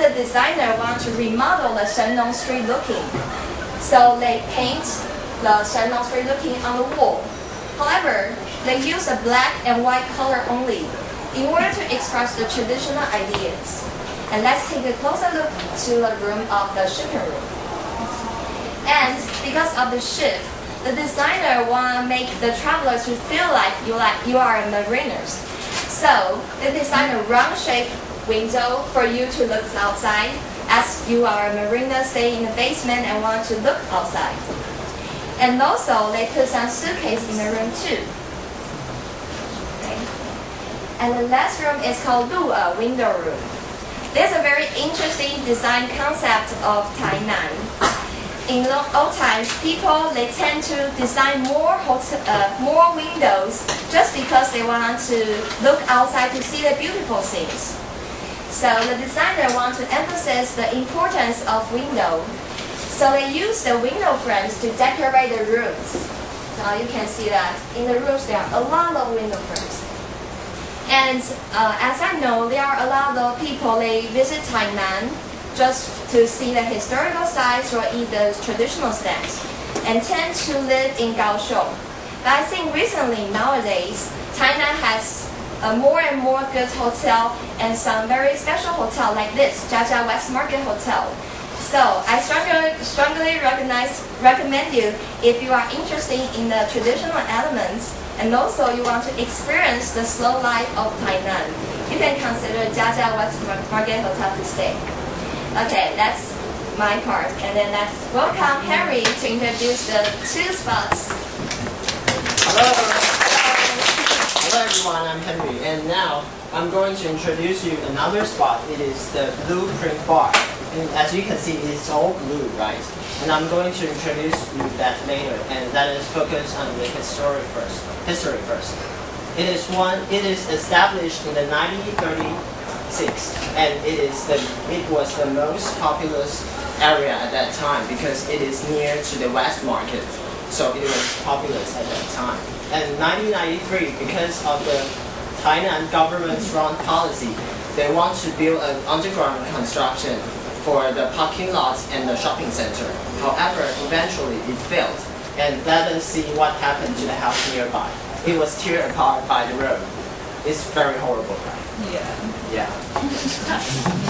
the designer wants to remodel the Shenlong Street looking. So they paint the Shenlong Street looking on the wall. However, they use a black and white color only in order to express the traditional ideas. And let's take a closer look to the room of the shipping room. And because of the ship, the designer want to make the travelers to feel like you are mariners. So they design a round-shaped window for you to look outside, as you are a mariner staying in the basement and want to look outside. And also, they put some suitcase in the room too. Okay. And the last room is called TueAM, window room. There's a very interesting design concept of Tainan. In the old times, people they tend to design more windows just because they want to look outside to see the beautiful things. So the designer wants to emphasize the importance of window. So they use the window frames to decorate the rooms. Now you can see that in the rooms there are a lot of window frames. And as I know, there are a lot of people they visit Tainan just to see the historical sites or eat the traditional snacks, and tend to live in Kaohsiung. But I think recently, nowadays, Tainan has a more and more good hotel and some very special hotel like this, Jiajia West Market Hotel. So I strongly recommend you, if you are interested in the traditional elements and also you want to experience the slow life of Tainan, you can consider Jiajia West Market Hotel to stay. Okay, that's my part. And then let's welcome Henry to introduce the 2 spots. Hello. Hello everyone, I'm Henry, and now I'm going to introduce you another spot. It is the Blueprint Bar. And as you can see, it's all blue, right? And I'm going to introduce you that later, and that is focused on the history first. It is established in the 1936, and it was the most populous area at that time because it is near to the West Market, so it was populous at that time. And in 1993, because of the Tainan government's wrong policy, they want to build an underground construction for the parking lots and the shopping center. However, eventually it failed, and let us see what happened to the house nearby. It was torn apart by the road. It's very horrible, right? Yeah.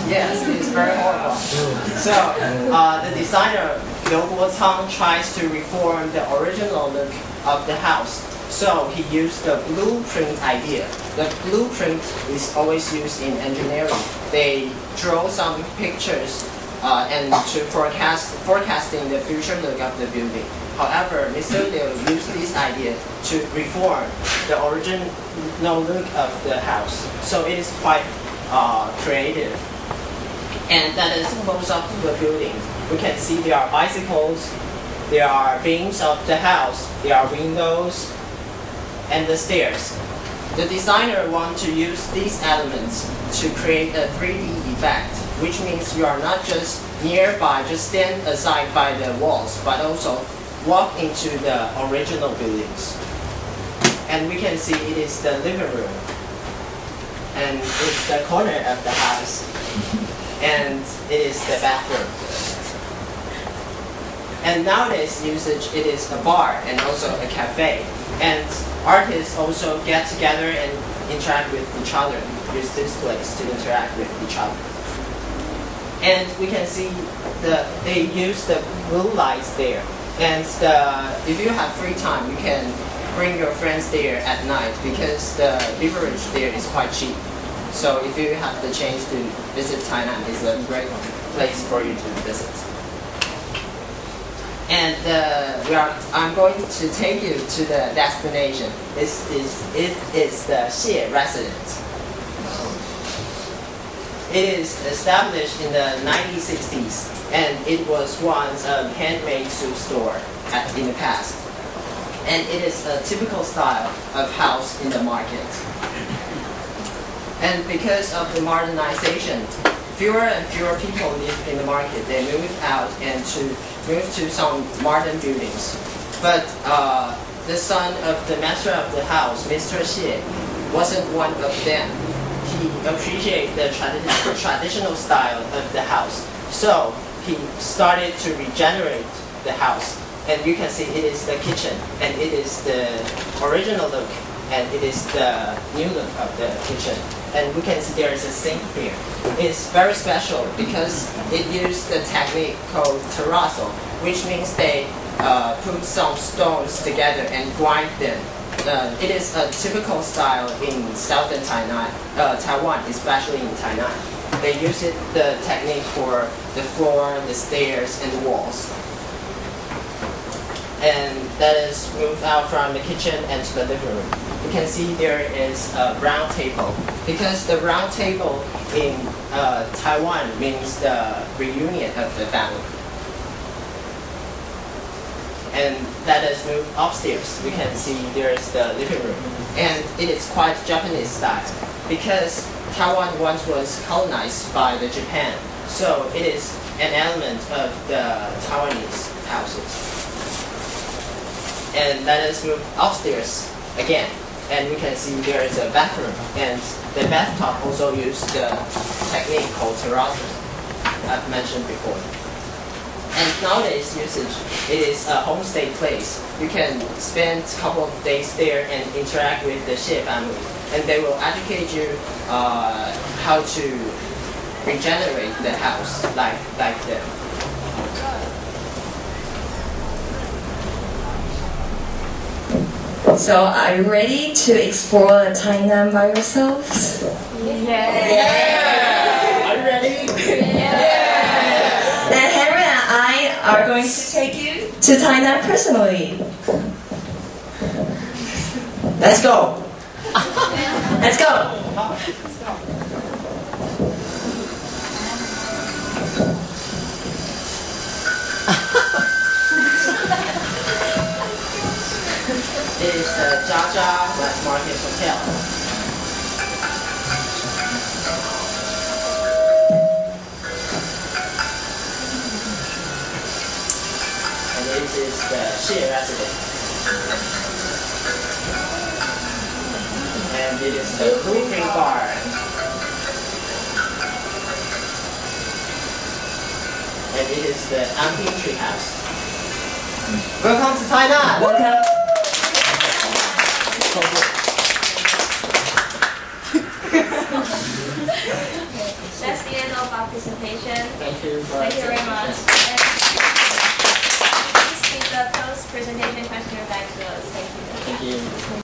Yes, it's very horrible. So the designer Liu Guocang tries to reform the original look of the house. So he used the blueprint idea. The blueprint is always used in engineering. They draw some pictures and to forecasting the future look of the building. However, Mr. Liu used this idea to reform the original look of the house. So it is quite creative. And that is close up to the building. We can see there are bicycles, there are beams of the house, there are windows, and the stairs. The designer wants to use these elements to create a 3D effect, which means you are not just nearby, just stand aside by the walls, but also walk into the original buildings. And we can see it is the living room, and it's the corner of the house, and it is the bathroom. And nowadays usage, it is a bar and also a cafe. And artists also get together and interact with each other, use this place to interact with each other. And we can see they use the blue lights there. And if you have free time, you can bring your friends there at night because the beverage there is quite cheap. So if you have the chance to visit Tainan, it's a great place for you to visit. And I'm going to take you to the destination. It is the Xie residence. It is established in the 1960s, and it was once a handmade shoe store in the past. And it is a typical style of house in the market. And because of the modernization, fewer and fewer people live in the market. They move out and move to some modern buildings. But the son of the master of the house, Mr. Xie, wasn't one of them. He he appreciated the traditional style of the house. So he started to regenerate the house. And you can see it is the kitchen, and it is the original look, and it is the new look of the kitchen. And we can see there is a sink here. It's very special because it used the technique called terrazzo, which means they put some stones together and grind them. It is a typical style in southern Taiwan, especially in Tainan. They use the technique for the floor, the stairs, and the walls. And that is moved out from the kitchen and to the living room. You can see there is a round table, because the round table in Taiwan means the reunion of the family. And that is moved upstairs. We can see there is the living room, and it is quite Japanese style because Taiwan once was colonized by the Japan, so it is an element of the Taiwanese houses. And let us move upstairs again, and we can see there is a bathroom, and the bathtub also used the technique called terrazzo I've mentioned before. And nowadays usage, it is a homestay place. You can spend a couple of days there and interact with the Xie family, and they will educate you how to regenerate the house like them. So, are you ready to explore Tainan by yourselves? Yeah! Are you ready? Yeah! Then Henry and I are going to take you to Tainan personally. Let's go! Let's go! It is the Jaja West Market Hotel. And this is the Xie residence. And it is the Group6 bar. And it is the Amping tree house. Welcome to Tainan! Welcome. Thank you.